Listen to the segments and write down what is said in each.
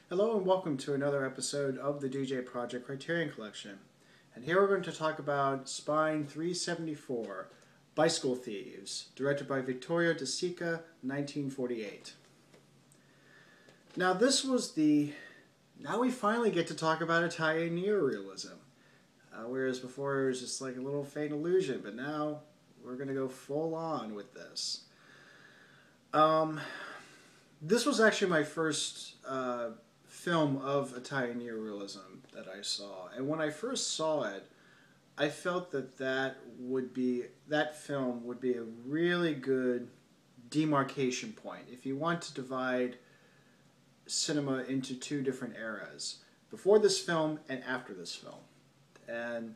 Hello and welcome to another episode of the djproject Criterion Collection. And here we're going to talk about Spine 374, Bicycle Thieves, directed by Vittorio de Sica, 1948. Now now we finally get to talk about Italian neorealism. Whereas before it was just like a little faint illusion, but now we're going to go full on with this. This was actually my first film of Italian neorealism that I saw, and when I first saw it, I felt that film would be a really good demarcation point if you want to divide cinema into two different eras, before this film and after this film. And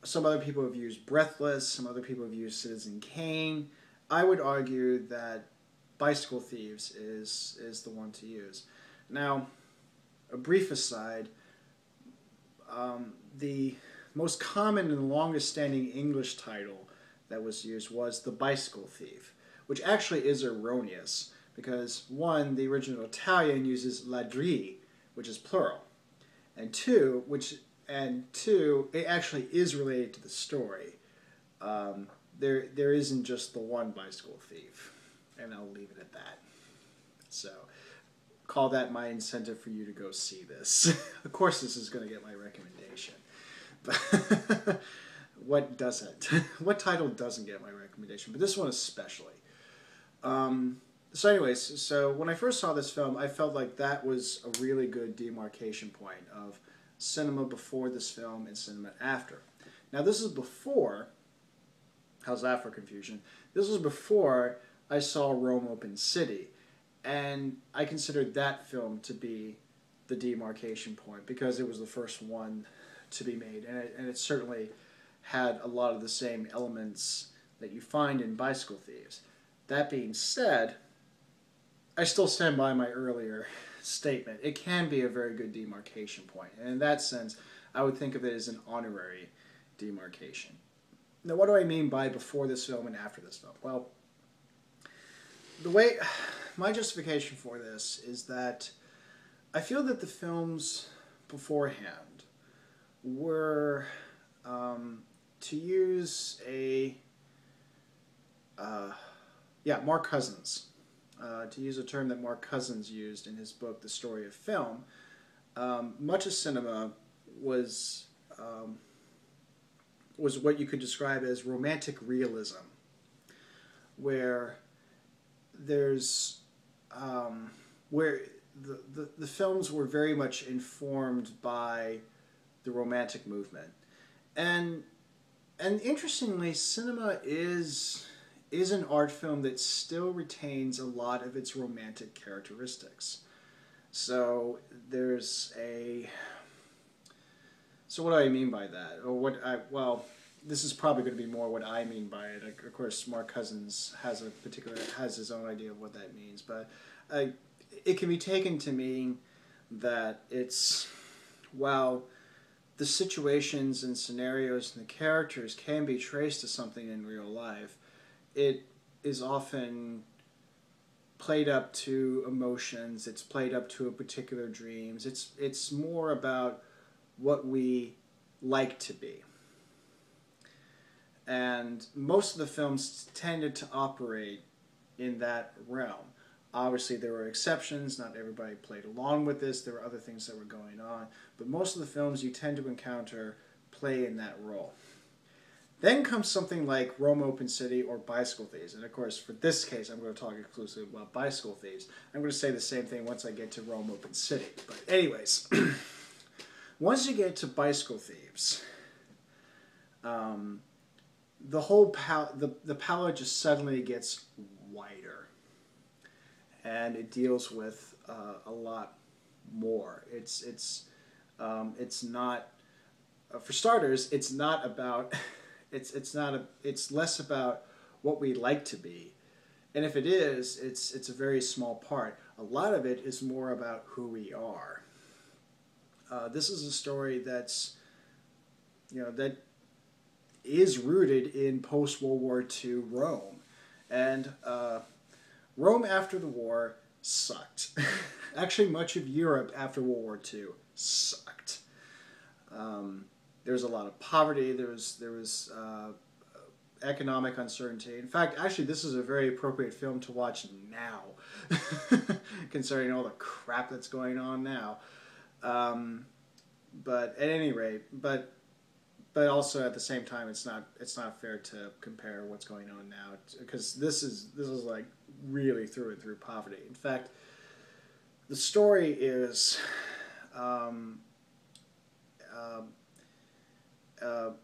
some other people have used Breathless, some other people have used Citizen Kane. I would argue that Bicycle Thieves is the one to use. Now, a brief aside, the most common and longest standing English title that was used was The Bicycle Thief, which actually is erroneous because, one, the original Italian uses Ladri, which is plural, and two, it actually is related to the story. There isn't just the one bicycle thief, and I'll leave it at that. So, call that my incentive for you to go see this. Of course this is going to get my recommendation. But what doesn't? What title doesn't get my recommendation? But this one especially. So anyways, so when I first saw this film, I felt like that was a really good demarcation point of cinema before this film and cinema after. Now this is before, how's that for confusion? This was before I saw Rome Open City. And I considered that film to be the demarcation point because it was the first one to be made. And it certainly had a lot of the same elements that you find in Bicycle Thieves. That being said, I still stand by my earlier statement. It can be a very good demarcation point. And in that sense, I would think of it as an honorary demarcation. Now, what do I mean by before this film and after this film? Well, my justification for this is that I feel that the films beforehand were, to use Mark Cousins, to use a term that Mark Cousins used in his book, The Story of Film, much of cinema was what you could describe as romantic realism, where where the films were very much informed by the Romantic movement, and interestingly, cinema is an art film that still retains a lot of its romantic characteristics. So so what do I mean by that? Or this is probably going to be more what I mean by it. Of course, Mark Cousins has his own idea of what that means, but it can be taken to mean that while the situations and scenarios and the characters can be traced to something in real life, it is often played up to emotions. It's played up to a particular dreams. It's more about what we like to be. And most of the films tended to operate in that realm. Obviously, there were exceptions. Not everybody played along with this. There were other things that were going on. But most of the films you tend to encounter play in that role. Then comes something like Rome Open City or Bicycle Thieves. And of course, for this case, I'm going to talk exclusively about Bicycle Thieves. I'm going to say the same thing once I get to Rome Open City. But anyways, once you get to Bicycle Thieves, the whole the palette just suddenly gets wider, and it deals with a lot more. It's not, for starters, it's not about it's less about what we like to be, and if it is, it's a very small part. A lot of it is more about who we are. This is a story that is rooted in post-World War II Rome. And Rome after the war sucked. Actually, much of Europe after World War II sucked. There was a lot of poverty. There was economic uncertainty. In fact, actually, this is a very appropriate film to watch now, concerning all the crap that's going on now. But at any rate, but also at the same time, it's not fair to compare what's going on now, because this is like really through and through poverty. In fact, the story is a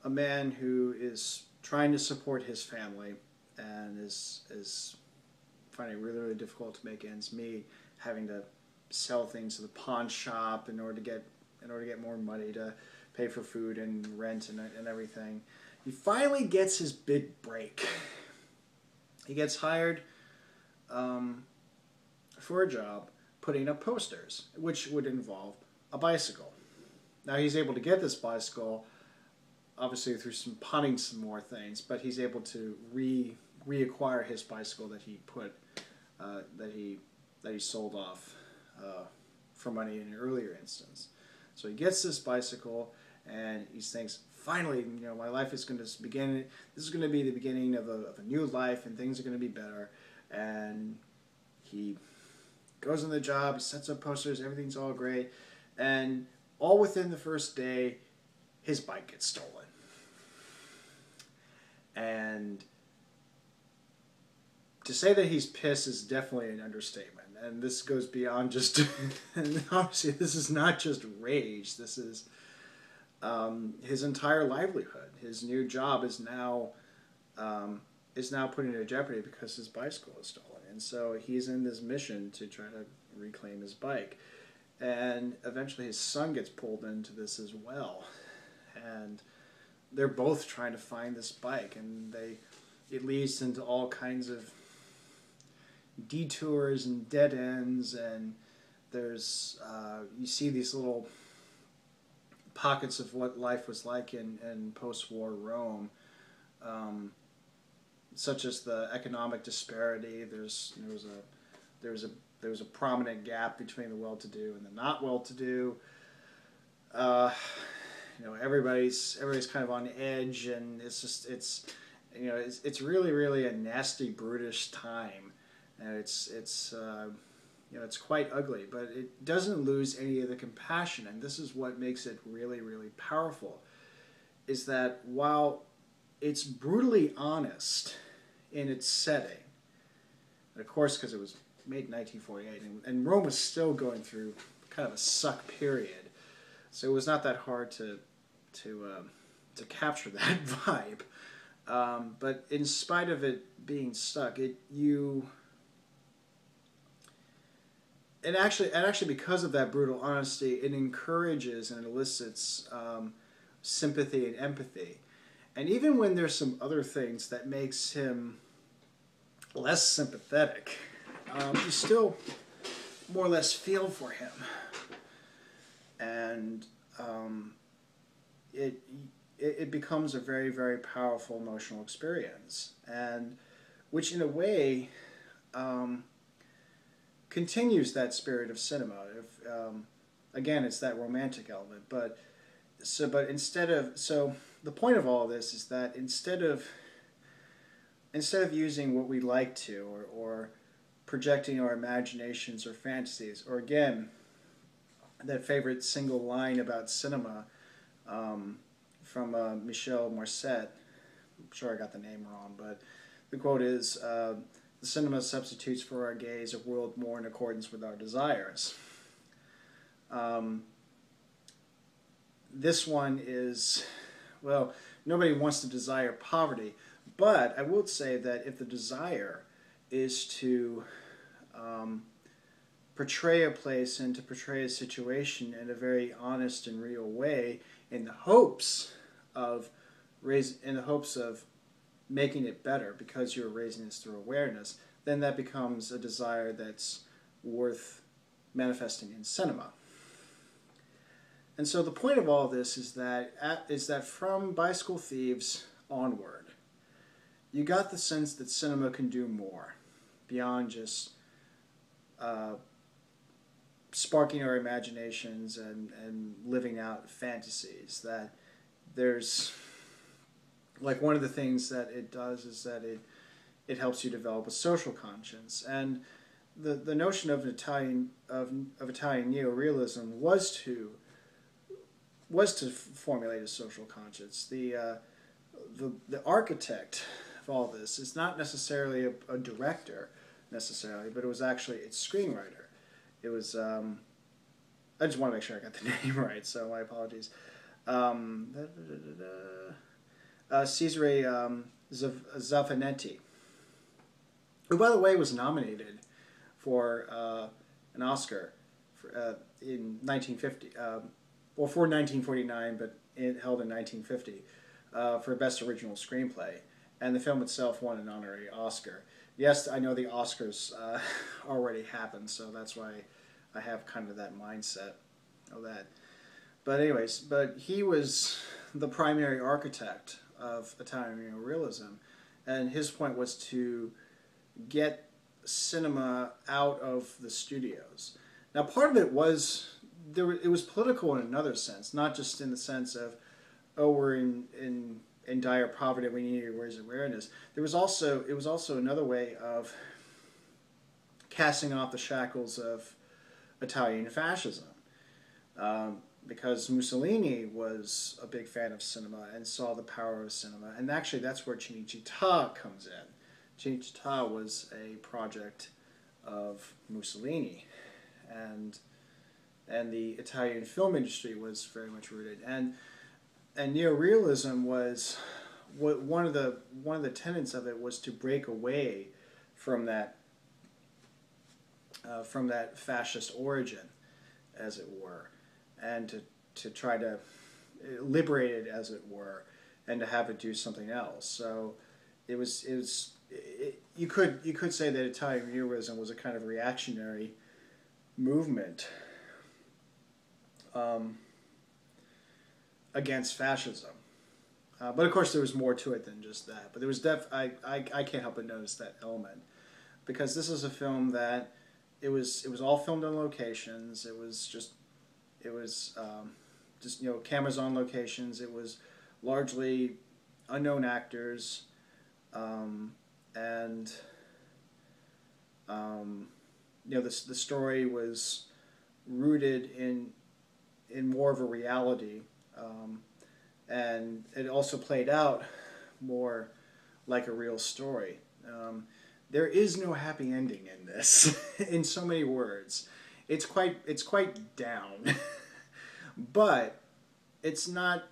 man who is trying to support his family and is finding it really, really difficult to make ends meet, having to sell things to the pawn shop in order to get more money to pay for food and rent and everything. He finally gets his big break. He gets hired for a job putting up posters, which would involve a bicycle. Now he's able to get this bicycle, obviously through punting some more things, but he's able to reacquire his bicycle that he sold off for money in an earlier instance. So he gets this bicycle, and he thinks, finally, my life is going to begin. This is going to be the beginning of a new life, and things are going to be better. And he goes on the job, he sets up posters, everything's all great, and all within the first day, his bike gets stolen. And to say that he's pissed is definitely an understatement. And this goes beyond just, and obviously this is not just rage, this is his entire livelihood. His new job is now put into jeopardy because his bicycle is stolen. And so he's in this mission to try to reclaim his bike. And eventually his son gets pulled into this as well. And they're both trying to find this bike, and it leads into all kinds of detours and dead ends, and there's you see these little pockets of what life was like in post-war Rome, such as the economic disparity. There was a prominent gap between the well-to-do and the not well-to-do. Everybody's kind of on edge, and it's really, really a nasty, brutish time. And it's quite ugly, but it doesn't lose any of the compassion, and this is what makes it really, really powerful, is that while it's brutally honest in its setting, and of course because it was made in 1948, and Rome was still going through kind of a suck period, so it was not that hard to capture that vibe. But in spite of it being stuck, And actually, because of that brutal honesty, it encourages and elicits sympathy and empathy. And even when there's some other things that makes him less sympathetic, you still more or less feel for him. And it becomes a very, very powerful emotional experience, and which in a way continues that spirit of cinema. Again, it's that romantic element, but the point of all this is that instead of using what we like to, or projecting our imaginations or fantasies, or again, that favorite single line about cinema from Michel Marcet. I'm sure I got the name wrong, but the quote is, "The cinema substitutes for our gaze a world more in accordance with our desires." This one is, well, nobody wants to desire poverty, but I will say that if the desire is to portray a place and to portray a situation in a very honest and real way, in the hopes of making it better because you're raising this through awareness, then that becomes a desire that's worth manifesting in cinema. And so the point of all this is that from Bicycle Thieves onward, you got the sense that cinema can do more beyond just sparking our imaginations and living out fantasies. That there's, like, one of the things that it does is that it helps you develop a social conscience. And the notion of Italian neorealism was to formulate a social conscience. The architect of all this is not necessarily a director necessarily, but it was actually its screenwriter. It was I just want to make sure I got the name right, so my apologies. Cesare Zaffinetti, who, by the way, was nominated for an Oscar in 1950, well, for 1949, but it held in 1950 for Best Original Screenplay, and the film itself won an honorary Oscar. Yes, I know the Oscars already happened, so that's why I have kind of that mindset of that. But anyways, but he was the primary architect of Italian neorealism, and his point was to get cinema out of the studios. Now, part of it was it was political in another sense, not just in the sense of, oh, we're in dire poverty, we need to raise awareness. It was also another way of casting off the shackles of Italian fascism, because Mussolini was a big fan of cinema and saw the power of cinema, and actually that's where Cinecittà comes in. Cinecittà was a project of Mussolini, and the Italian film industry was very much rooted. And neorealism was one of the tenets of it was to break away from that fascist origin, as it were, and to try to liberate it, as it were, and to have it do something else. So you could say that Italian neorealism was a kind of reactionary movement against fascism. But of course there was more to it than just that. But there was I can't help but notice that element, because this is a film that it was all filmed on locations. It was just cameras on locations. It was largely unknown actors, and the story was rooted in more of a reality, and it also played out more like a real story. There is no happy ending in this, in so many words. It's quite down, but it's not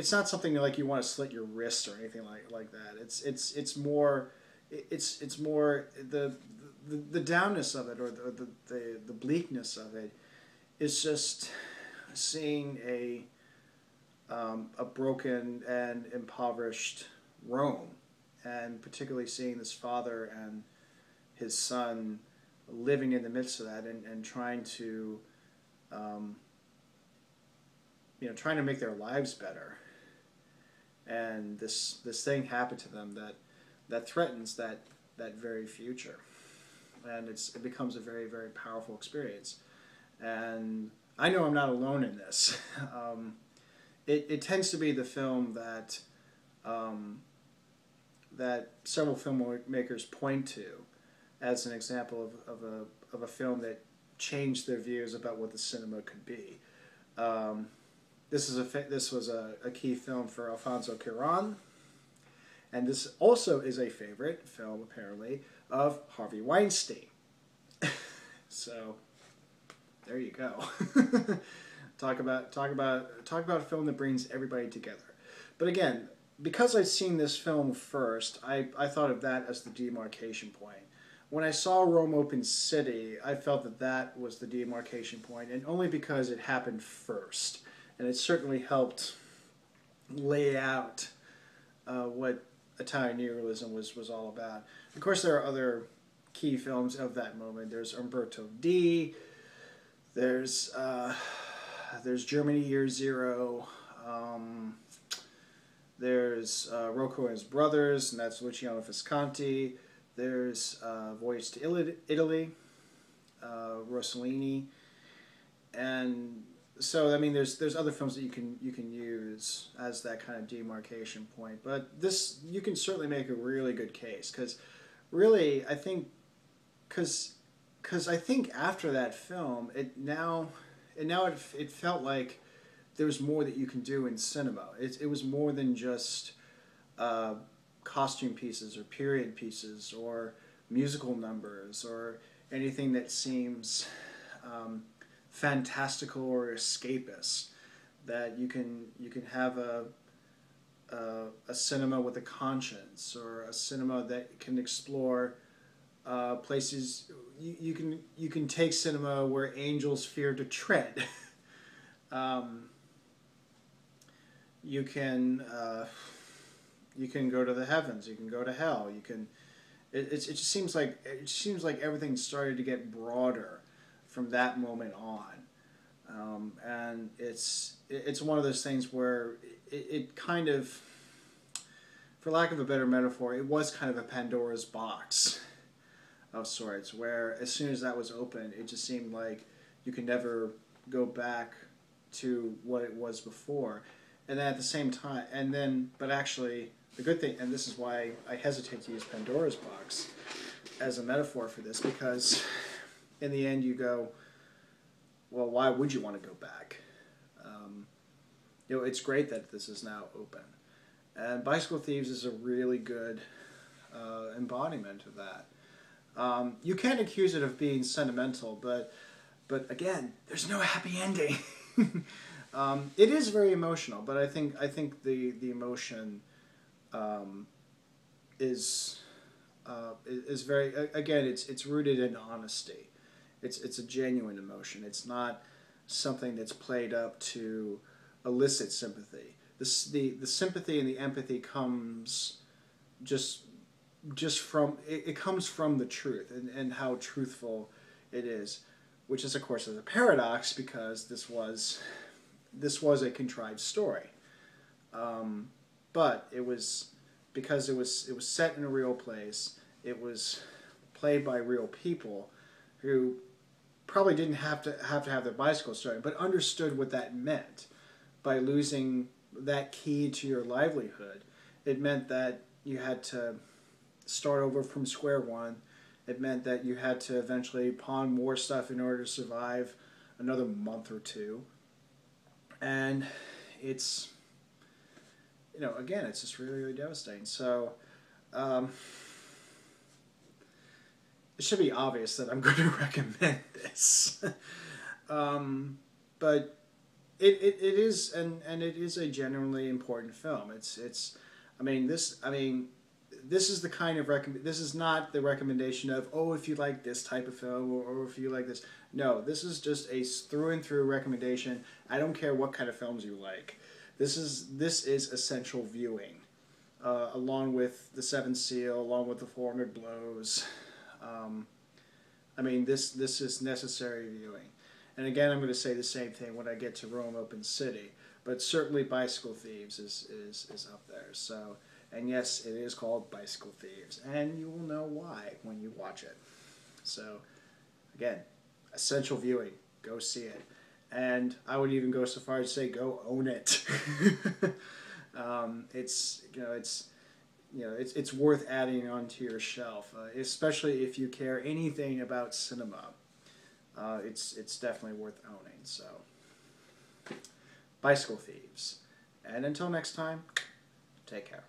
something like you want to slit your wrist or anything like that. It's more the downness of it, or the bleakness of it, is just seeing a broken and impoverished Rome, and particularly seeing this father and his son living in the midst of that, and trying to trying to make their lives better. And this thing happened to them that threatens that very future, and it becomes a very, very powerful experience. And I know I'm not alone in this. It tends to be the film that that several filmmakers point to as an example of a film that changed their views about what the cinema could be. This was a key film for Alfonso Cuarón, and this also is a favorite film, apparently, of Harvey Weinstein. So there you go. Talk about a film that brings everybody together. But again, because I'd seen this film first, I thought of that as the demarcation point. When I saw Rome Open City, I felt that was the demarcation point, and only because it happened first. And it certainly helped lay out what Italian neorealism was all about. Of course, there are other key films of that moment. There's Umberto D. There's Germany Year Zero. There's Rocco and His Brothers, and that's Luciano Visconti. There's Voyage to Italy. Rossellini, and so I mean, there's other films that you can use as that kind of demarcation point. But this, you can certainly make a really good case, because really I think because I think after that film, it felt like there was more that you can do in cinema. It was more than just costume pieces or period pieces or musical numbers or anything that seems fantastical or escapist. That you can have a cinema with a conscience, or a cinema that can explore places. You can take cinema where angels fear to tread. You can go to the heavens. You can go to hell. You can. It just seems like everything started to get broader from that moment on, and it's one of those things where it kind of, for lack of a better metaphor, it was kind of a Pandora's box of sorts, where as soon as that was open, it just seemed like you could never go back to what it was before. And then at the same time, but actually, the good thing, and this is why I hesitate to use Pandora's box as a metaphor for this, because in the end you go, well, why would you want to go back? It's great that this is now open. And Bicycle Thieves is a really good embodiment of that. You can't accuse it of being sentimental, but again, there's no happy ending. It is very emotional, but I think the emotion is very, again, it's rooted in honesty. It's a genuine emotion. It's not something that's played up to elicit sympathy. The sympathy and the empathy comes just from it comes from the truth and how truthful it is, which is of course a paradox, because this was a contrived story, but it was because it was set in a real place. It was played by real people who probably didn't have to have their bicycle stolen, but understood what that meant. By losing that key to your livelihood, it meant that you had to start over from square one. It meant that you had to eventually pawn more stuff in order to survive another month or two. And it's, again, it's just really, really devastating. So it should be obvious that I'm going to recommend this. But it is, and it is a genuinely important film. This is the kind of this is not the recommendation of, oh, if you like this type of film, or if you like this. No, this is just a through and through recommendation. I don't care what kind of films you like. This is essential viewing, along with The Seventh Seal, along with The 400 Blows. This is necessary viewing. And again, I'm going to say the same thing when I get to Rome Open City, but certainly Bicycle Thieves is up there. So, and yes, it is called Bicycle Thieves, and you will know why when you watch it. So, again, essential viewing. Go see it, and I would even go so far as to say, go own it. It's worth adding onto your shelf, especially if you care anything about cinema. It's definitely worth owning. So, Bicycle Thieves, and until next time, take care.